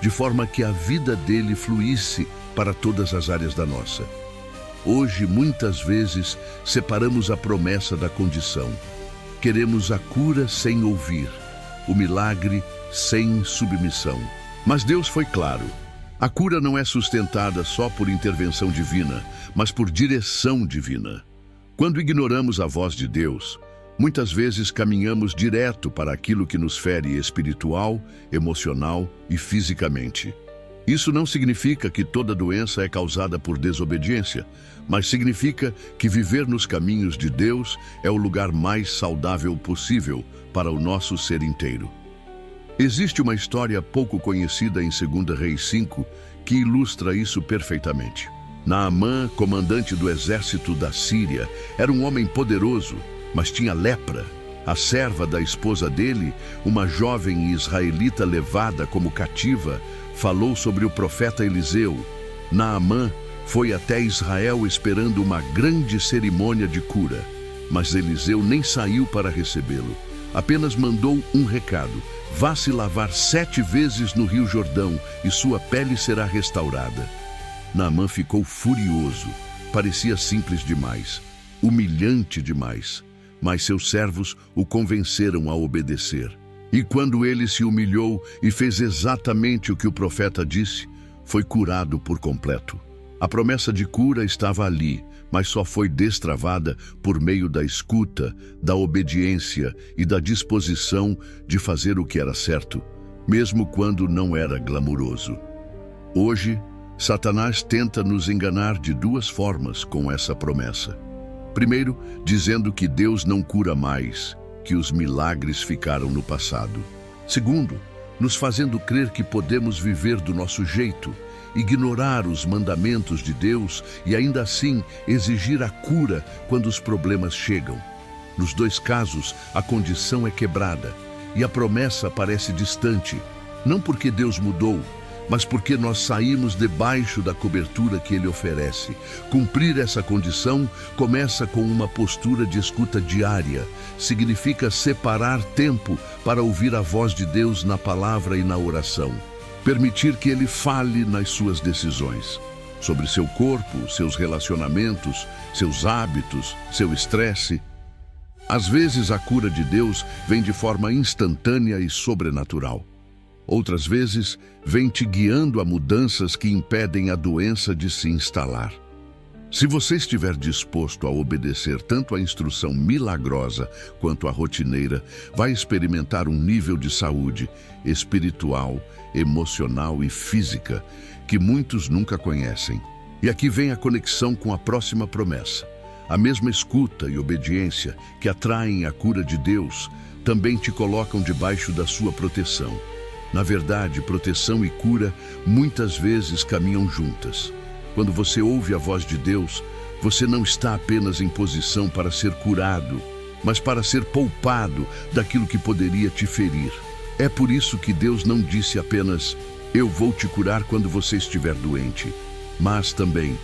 de forma que a vida dele fluísse para todas as áreas da nossa. Hoje, muitas vezes, separamos a promessa da condição. Queremos a cura sem ouvir, o milagre sem submissão. Mas Deus foi claro. A cura não é sustentada só por intervenção divina, mas por direção divina. Quando ignoramos a voz de Deus, muitas vezes caminhamos direto para aquilo que nos fere espiritual, emocional e fisicamente. Isso não significa que toda doença é causada por desobediência, mas significa que viver nos caminhos de Deus é o lugar mais saudável possível para o nosso ser inteiro. Existe uma história pouco conhecida em 2 Reis 5 que ilustra isso perfeitamente. Naamã, comandante do exército da Síria, era um homem poderoso, mas tinha lepra. A serva da esposa dele, uma jovem israelita levada como cativa, falou sobre o profeta Eliseu. Naamã foi até Israel esperando uma grande cerimônia de cura, mas Eliseu nem saiu para recebê-lo. Apenas mandou um recado: vá se lavar 7 vezes no Rio Jordão e sua pele será restaurada. Naamã ficou furioso. Parecia simples demais, humilhante demais, mas seus servos o convenceram a obedecer. E quando ele se humilhou e fez exatamente o que o profeta disse, foi curado por completo. A promessa de cura estava ali, mas só foi destravada por meio da escuta, da obediência e da disposição de fazer o que era certo, mesmo quando não era glamuroso. Hoje, Satanás tenta nos enganar de 2 formas com essa promessa. Primeiro, dizendo que Deus não cura mais, que os milagres ficaram no passado. Segundo, nos fazendo crer que podemos viver do nosso jeito, ignorar os mandamentos de Deus e ainda assim exigir a cura quando os problemas chegam. Nos 2 casos, a condição é quebrada e a promessa parece distante, não porque Deus mudou, mas porque nós saímos debaixo da cobertura que Ele oferece. Cumprir essa condição começa com uma postura de escuta diária. Significa separar tempo para ouvir a voz de Deus na palavra e na oração. Permitir que Ele fale nas suas decisões, sobre seu corpo, seus relacionamentos, seus hábitos, seu estresse. Às vezes a cura de Deus vem de forma instantânea e sobrenatural. Outras vezes, vem te guiando a mudanças que impedem a doença de se instalar. Se você estiver disposto a obedecer tanto à instrução milagrosa quanto à rotineira, vai experimentar um nível de saúde espiritual, emocional e física que muitos nunca conhecem. E aqui vem a conexão com a próxima promessa. A mesma escuta e obediência que atraem a cura de Deus também te colocam debaixo da sua proteção. Na verdade, proteção e cura muitas vezes caminham juntas. Quando você ouve a voz de Deus, você não está apenas em posição para ser curado, mas para ser poupado daquilo que poderia te ferir. É por isso que Deus não disse apenas, eu vou te curar quando você estiver doente, mas também,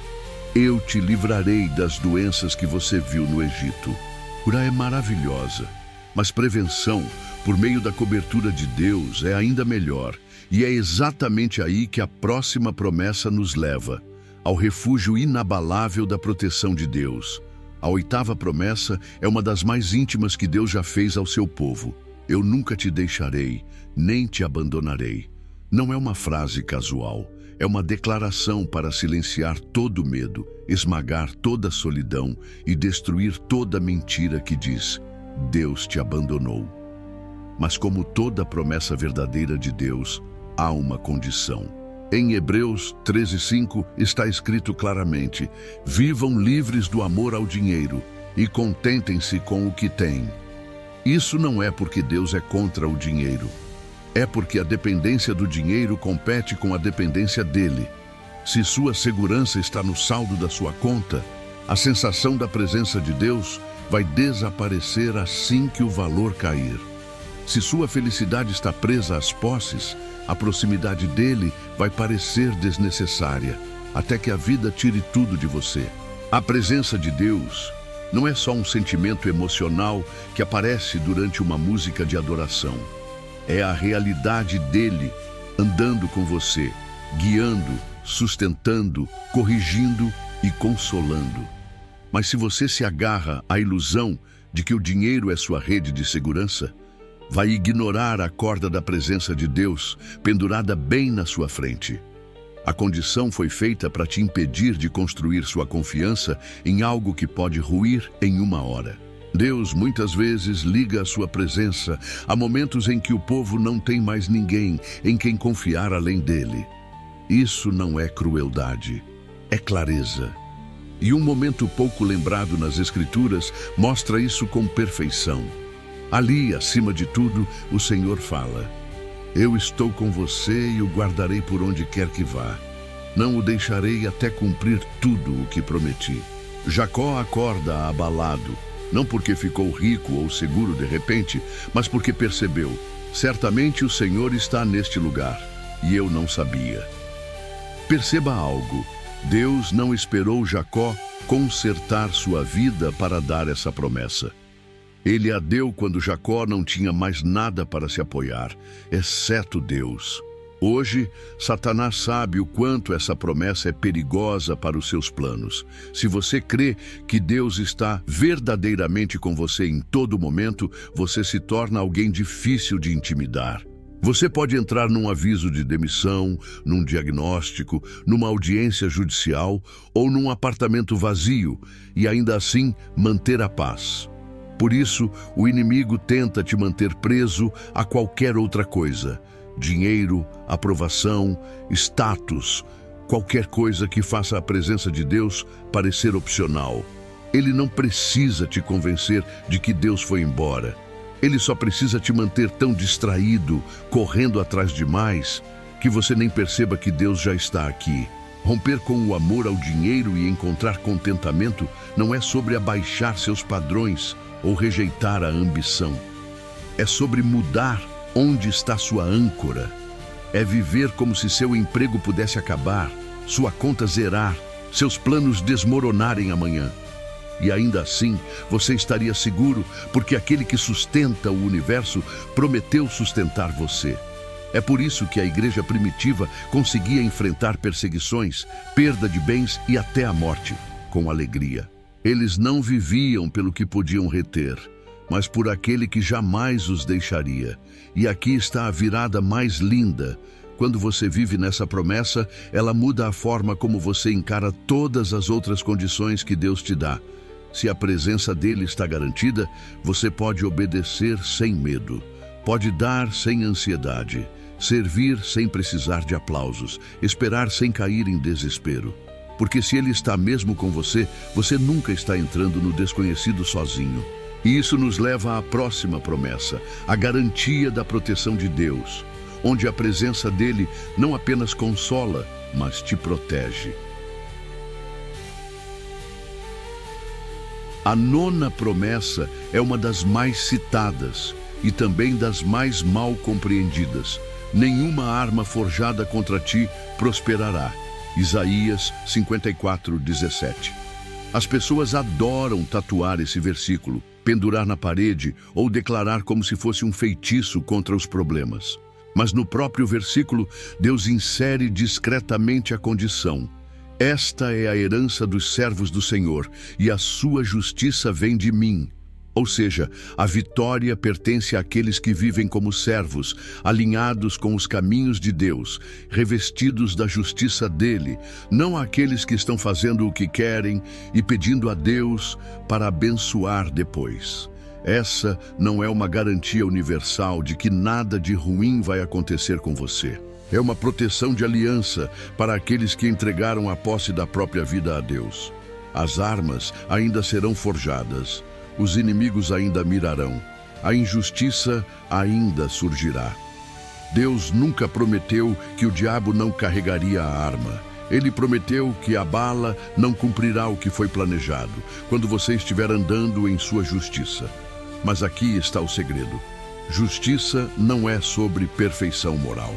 eu te livrarei das doenças que você viu no Egito. Cura é maravilhosa, mas prevenção, por meio da cobertura de Deus, é ainda melhor. E é exatamente aí que a próxima promessa nos leva, ao refúgio inabalável da proteção de Deus. A oitava promessa é uma das mais íntimas que Deus já fez ao seu povo. Eu nunca te deixarei, nem te abandonarei. Não é uma frase casual, é uma declaração para silenciar todo medo, esmagar toda solidão e destruir toda mentira que diz, Deus te abandonou. Mas como toda promessa verdadeira de Deus, há uma condição. Em Hebreus 13:5 está escrito claramente, vivam livres do amor ao dinheiro e contentem-se com o que têm. Isso não é porque Deus é contra o dinheiro. É porque a dependência do dinheiro compete com a dependência dele. Se sua segurança está no saldo da sua conta, a sensação da presença de Deus vai desaparecer assim que o valor cair. Se sua felicidade está presa às posses, a proximidade dele vai parecer desnecessária, até que a vida tire tudo de você. A presença de Deus não é só um sentimento emocional que aparece durante uma música de adoração. É a realidade dele andando com você, guiando, sustentando, corrigindo e consolando. Mas se você se agarra à ilusão de que o dinheiro é sua rede de segurança, vai ignorar a corda da presença de Deus pendurada bem na sua frente. A condição foi feita para te impedir de construir sua confiança em algo que pode ruir em uma hora. Deus muitas vezes liga a sua presença a momentos em que o povo não tem mais ninguém em quem confiar além dele. Isso não é crueldade, é clareza. E um momento pouco lembrado nas Escrituras mostra isso com perfeição. Ali, acima de tudo, o Senhor fala, eu estou com você e o guardarei por onde quer que vá. Não o deixarei até cumprir tudo o que prometi. Jacó acorda abalado, não porque ficou rico ou seguro de repente, mas porque percebeu, certamente o Senhor está neste lugar, e eu não sabia. Perceba algo, Deus não esperou Jacó consertar sua vida para dar essa promessa. Ele a deu quando Jacó não tinha mais nada para se apoiar, exceto Deus. Hoje, Satanás sabe o quanto essa promessa é perigosa para os seus planos. Se você crê que Deus está verdadeiramente com você em todo momento, você se torna alguém difícil de intimidar. Você pode entrar num aviso de demissão, num diagnóstico, numa audiência judicial ou num apartamento vazio e ainda assim manter a paz. Por isso, o inimigo tenta te manter preso a qualquer outra coisa. Dinheiro, aprovação, status, qualquer coisa que faça a presença de Deus parecer opcional. Ele não precisa te convencer de que Deus foi embora. Ele só precisa te manter tão distraído, correndo atrás demais, que você nem perceba que Deus já está aqui. Romper com o amor ao dinheiro e encontrar contentamento não é sobre abaixar seus padrões ou rejeitar a ambição. É sobre mudar onde está sua âncora. É viver como se seu emprego pudesse acabar, sua conta zerar, seus planos desmoronarem amanhã. E ainda assim, você estaria seguro, porque aquele que sustenta o universo prometeu sustentar você. É por isso que a igreja primitiva conseguia enfrentar perseguições, perda de bens e até a morte, com alegria. Eles não viviam pelo que podiam reter, mas por aquele que jamais os deixaria. E aqui está a virada mais linda. Quando você vive nessa promessa, ela muda a forma como você encara todas as outras condições que Deus te dá. Se a presença dele está garantida, você pode obedecer sem medo, pode dar sem ansiedade, servir sem precisar de aplausos, esperar sem cair em desespero. Porque se ele está mesmo com você, você nunca está entrando no desconhecido sozinho. E isso nos leva à próxima promessa, a garantia da proteção de Deus, onde a presença dele não apenas consola, mas te protege. A nona promessa é uma das mais citadas e também das mais mal compreendidas. Nenhuma arma forjada contra ti prosperará. Isaías 54:17. As pessoas adoram tatuar esse versículo, pendurar na parede ou declarar como se fosse um feitiço contra os problemas. Mas no próprio versículo, Deus insere discretamente a condição: esta é a herança dos servos do Senhor, e a sua justiça vem de mim. Ou seja, a vitória pertence àqueles que vivem como servos, alinhados com os caminhos de Deus, revestidos da justiça dele, não àqueles que estão fazendo o que querem e pedindo a Deus para abençoar depois. Essa não é uma garantia universal de que nada de ruim vai acontecer com você. É uma proteção de aliança para aqueles que entregaram a posse da própria vida a Deus. As armas ainda serão forjadas, os inimigos ainda mirarão, a injustiça ainda surgirá. Deus nunca prometeu que o diabo não carregaria a arma. Ele prometeu que a bala não cumprirá o que foi planejado, quando você estiver andando em sua justiça. Mas aqui está o segredo. Justiça não é sobre perfeição moral.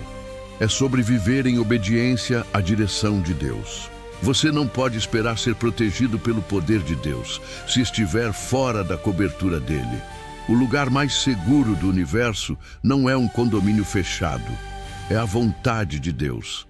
É sobre viver em obediência à direção de Deus. Você não pode esperar ser protegido pelo poder de Deus se estiver fora da cobertura dele. O lugar mais seguro do universo não é um condomínio fechado. É a vontade de Deus.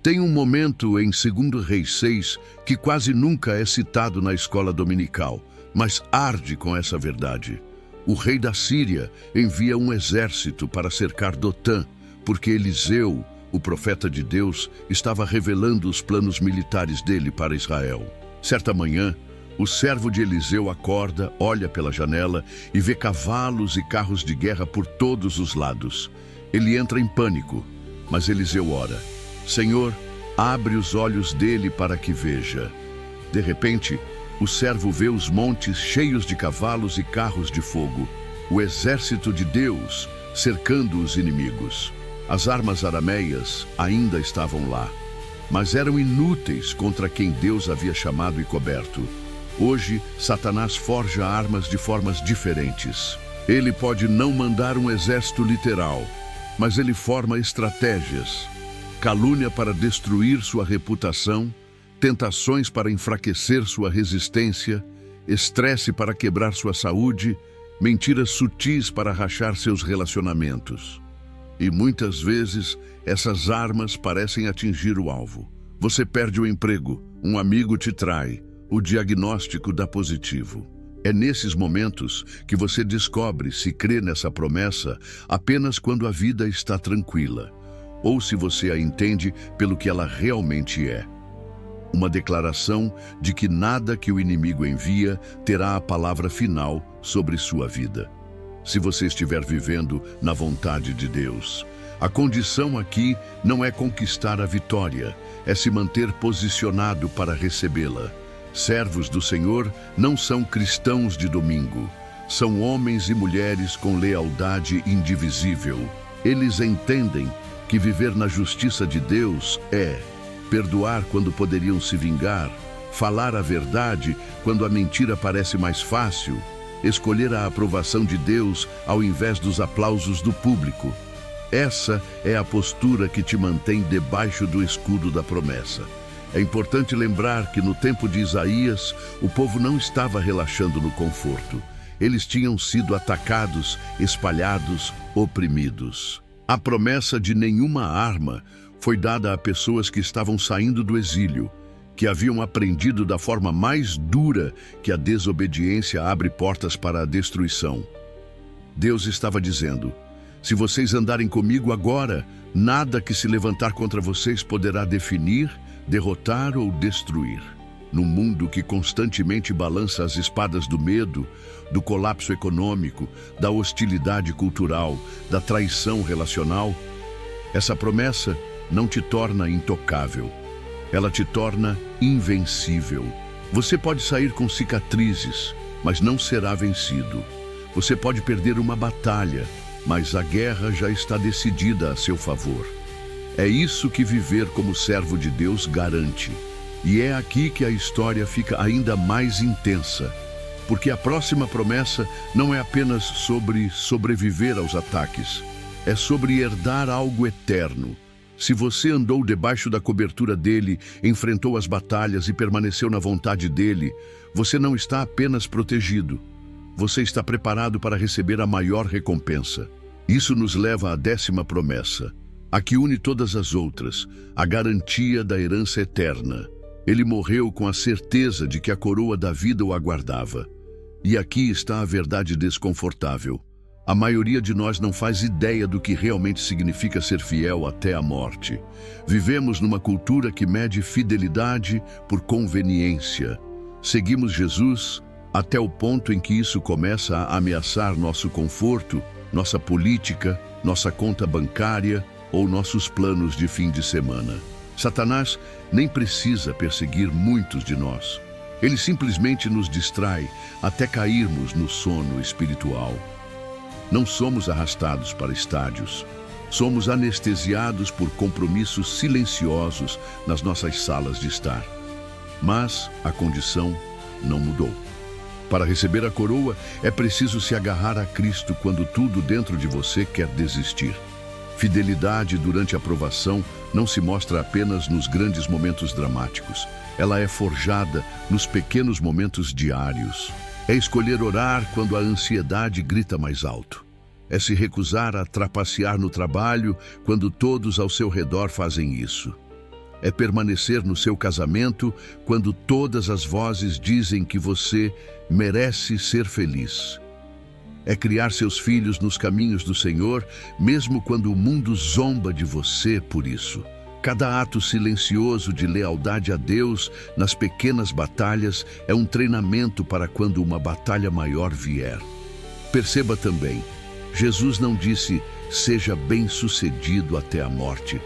Tem um momento em 2 Reis 6 que quase nunca é citado na escola dominical, mas arde com essa verdade. O rei da Síria envia um exército para cercar Dotã, porque Eliseu, o profeta de Deus, estava revelando os planos militares dele para Israel. Certa manhã, o servo de Eliseu acorda, olha pela janela e vê cavalos e carros de guerra por todos os lados. Ele entra em pânico, mas Eliseu ora: Senhor, abre os olhos dele para que veja. De repente, o servo vê os montes cheios de cavalos e carros de fogo, o exército de Deus cercando os inimigos. As armas arameias ainda estavam lá, mas eram inúteis contra quem Deus havia chamado e coberto. Hoje, Satanás forja armas de formas diferentes. Ele pode não mandar um exército literal, mas ele forma estratégias. Calúnia para destruir sua reputação, tentações para enfraquecer sua resistência, estresse para quebrar sua saúde, mentiras sutis para rachar seus relacionamentos. E muitas vezes, essas armas parecem atingir o alvo. Você perde o emprego, um amigo te trai, o diagnóstico dá positivo. É nesses momentos que você descobre se crê nessa promessa apenas quando a vida está tranquila, ou se você a entende pelo que ela realmente é. Uma declaração de que nada que o inimigo envia terá a palavra final sobre sua vida. Se você estiver vivendo na vontade de Deus, a condição aqui não é conquistar a vitória, é se manter posicionado para recebê-la. Servos do Senhor não são cristãos de domingo, são homens e mulheres com lealdade indivisível. Eles entendem que viver na justiça de Deus é perdoar quando poderiam se vingar, falar a verdade quando a mentira parece mais fácil, escolher a aprovação de Deus ao invés dos aplausos do público. Essa é a postura que te mantém debaixo do escudo da promessa. É importante lembrar que no tempo de Isaías, o povo não estava relaxando no conforto. Eles tinham sido atacados, espalhados, oprimidos. A promessa de nenhuma arma foi dada a pessoas que estavam saindo do exílio, que haviam aprendido da forma mais dura que a desobediência abre portas para a destruição. Deus estava dizendo: se vocês andarem comigo agora, nada que se levantar contra vocês poderá definir, derrotar ou destruir. Num mundo que constantemente balança as espadas do medo, do colapso econômico, da hostilidade cultural, da traição relacional, essa promessa não te torna intocável. Ela te torna invencível. Você pode sair com cicatrizes, mas não será vencido. Você pode perder uma batalha, mas a guerra já está decidida a seu favor. É isso que viver como servo de Deus garante. E é aqui que a história fica ainda mais intensa, porque a próxima promessa não é apenas sobre sobreviver aos ataques, é sobre herdar algo eterno. Se você andou debaixo da cobertura dele, enfrentou as batalhas e permaneceu na vontade dele, você não está apenas protegido, você está preparado para receber a maior recompensa. Isso nos leva à 10ª promessa, a que une todas as outras, a garantia da herança eterna. Ele morreu com a certeza de que a coroa da vida o aguardava. E aqui está a verdade desconfortável. A maioria de nós não faz ideia do que realmente significa ser fiel até a morte. Vivemos numa cultura que mede fidelidade por conveniência. Seguimos Jesus até o ponto em que isso começa a ameaçar nosso conforto, nossa política, nossa conta bancária ou nossos planos de fim de semana. Satanás nem precisa perseguir muitos de nós. Ele simplesmente nos distrai até cairmos no sono espiritual. Não somos arrastados para estádios. Somos anestesiados por compromissos silenciosos nas nossas salas de estar. Mas a condição não mudou. Para receber a coroa, é preciso se agarrar a Cristo quando tudo dentro de você quer desistir. Fidelidade durante a provação não se mostra apenas nos grandes momentos dramáticos. Ela é forjada nos pequenos momentos diários. É escolher orar quando a ansiedade grita mais alto. É se recusar a trapacear no trabalho quando todos ao seu redor fazem isso. É permanecer no seu casamento quando todas as vozes dizem que você merece ser feliz. É criar seus filhos nos caminhos do Senhor, mesmo quando o mundo zomba de você por isso. Cada ato silencioso de lealdade a Deus nas pequenas batalhas é um treinamento para quando uma batalha maior vier. Perceba também, Jesus não disse, seja bem-sucedido até a morte.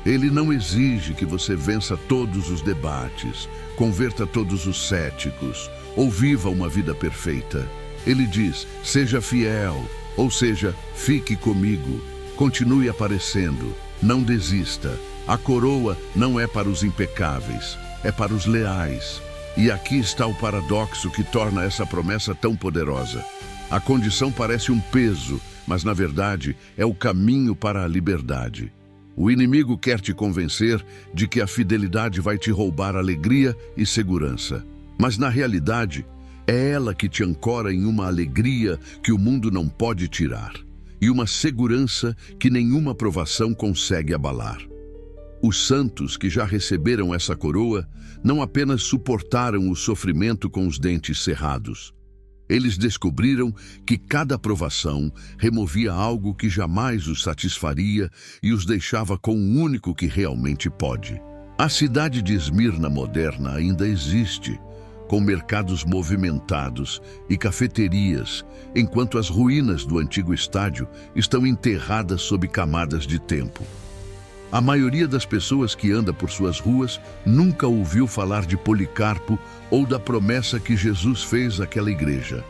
Ele não exige que você vença todos os debates, converta todos os céticos ou viva uma vida perfeita. Ele diz, seja fiel, ou seja, fique comigo, continue aparecendo, não desista. A coroa não é para os impecáveis, é para os leais. E aqui está o paradoxo que torna essa promessa tão poderosa. A condição parece um peso, mas na verdade é o caminho para a liberdade. O inimigo quer te convencer de que a fidelidade vai te roubar alegria e segurança. Mas na realidade, é ela que te ancora em uma alegria que o mundo não pode tirar, e uma segurança que nenhuma provação consegue abalar. Os santos que já receberam essa coroa não apenas suportaram o sofrimento com os dentes cerrados. Eles descobriram que cada provação removia algo que jamais os satisfaria e os deixava com o único que realmente pode. A cidade de Esmirna moderna ainda existe, com mercados movimentados e cafeterias, enquanto as ruínas do antigo estádio estão enterradas sob camadas de tempo. A maioria das pessoas que anda por suas ruas nunca ouviu falar de Policarpo ou da promessa que Jesus fez àquela igreja.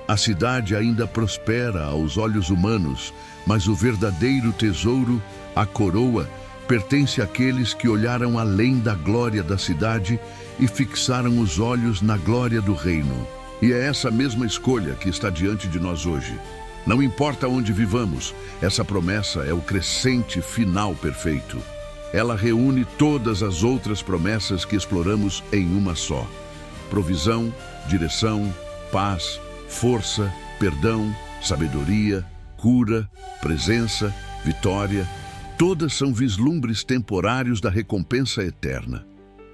A cidade ainda prospera aos olhos humanos, mas o verdadeiro tesouro, a coroa, pertence àqueles que olharam além da glória da cidade e fixaram os olhos na glória do reino. E é essa mesma escolha que está diante de nós hoje. Não importa onde vivamos, essa promessa é o crescente final perfeito. Ela reúne todas as outras promessas que exploramos em uma só. Provisão, direção, paz, força, perdão, sabedoria, cura, presença, vitória. Todas são vislumbres temporários da recompensa eterna.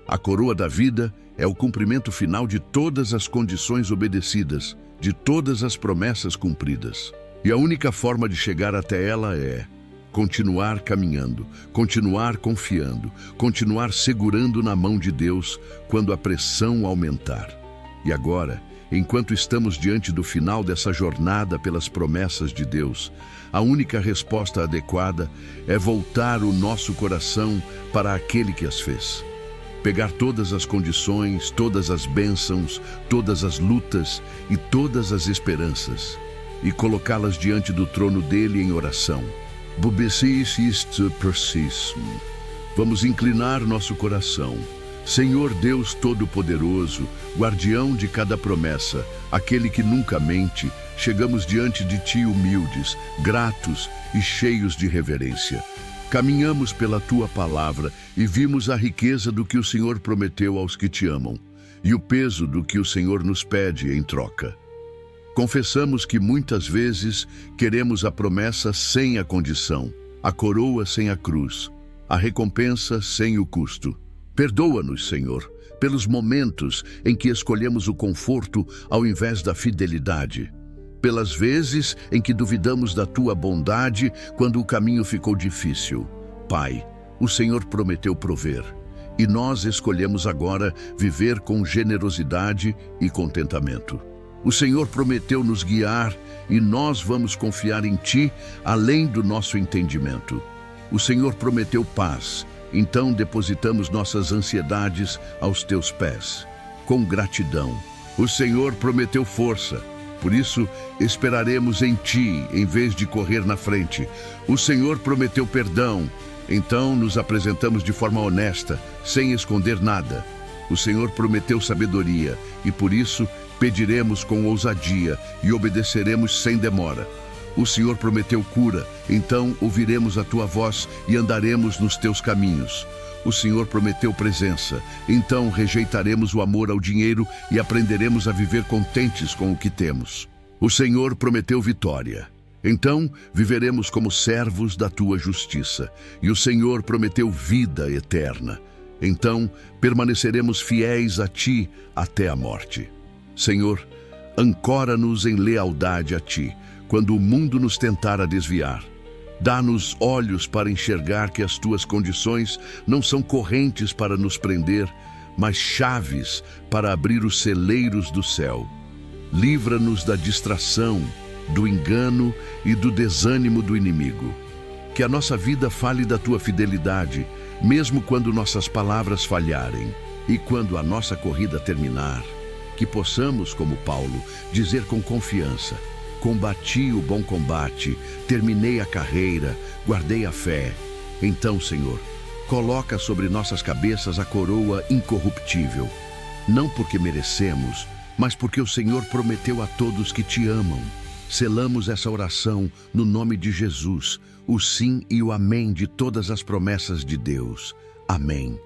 A coroa da vida é o cumprimento final de todas as condições obedecidas, de todas as promessas cumpridas. E a única forma de chegar até ela é continuar caminhando, continuar confiando, continuar segurando na mão de Deus quando a pressão aumentar. E agora, enquanto estamos diante do final dessa jornada pelas promessas de Deus, a única resposta adequada é voltar o nosso coração para aquele que as fez. Pegar todas as condições, todas as bênçãos, todas as lutas e todas as esperanças e colocá-las diante do trono dele em oração. Vamos inclinar nosso coração. Senhor Deus Todo-Poderoso, guardião de cada promessa, aquele que nunca mente, chegamos diante de Ti humildes, gratos e cheios de reverência. Caminhamos pela Tua palavra e vimos a riqueza do que o Senhor prometeu aos que Te amam e o peso do que o Senhor nos pede em troca. Confessamos que muitas vezes queremos a promessa sem a condição, a coroa sem a cruz, a recompensa sem o custo. Perdoa-nos, Senhor, pelos momentos em que escolhemos o conforto ao invés da fidelidade. Pelas vezes em que duvidamos da Tua bondade quando o caminho ficou difícil. Pai, o Senhor prometeu prover, e nós escolhemos agora viver com generosidade e contentamento. O Senhor prometeu nos guiar e nós vamos confiar em Ti além do nosso entendimento. O Senhor prometeu paz, então depositamos nossas ansiedades aos Teus pés, com gratidão. O Senhor prometeu força, por isso esperaremos em Ti em vez de correr na frente. O Senhor prometeu perdão, então nos apresentamos de forma honesta, sem esconder nada. O Senhor prometeu sabedoria e por isso pediremos com ousadia e obedeceremos sem demora. O Senhor prometeu cura, então ouviremos a Tua voz e andaremos nos Teus caminhos. O Senhor prometeu presença, então rejeitaremos o amor ao dinheiro e aprenderemos a viver contentes com o que temos. O Senhor prometeu vitória, então viveremos como servos da Tua justiça. E o Senhor prometeu vida eterna, então permaneceremos fiéis a Ti até a morte. Senhor, ancora-nos em lealdade a Ti, quando o mundo nos tentar a desviar. Dá-nos olhos para enxergar que as Tuas condições não são correntes para nos prender, mas chaves para abrir os celeiros do céu. Livra-nos da distração, do engano e do desânimo do inimigo. Que a nossa vida fale da Tua fidelidade, mesmo quando nossas palavras falharem e quando a nossa corrida terminar. Que possamos, como Paulo, dizer com confiança: combati o bom combate, terminei a carreira, guardei a fé. Então, Senhor, coloca sobre nossas cabeças a coroa incorruptível, não porque merecemos, mas porque o Senhor prometeu a todos que Te amam. Selamos essa oração no nome de Jesus, o sim e o amém de todas as promessas de Deus. Amém.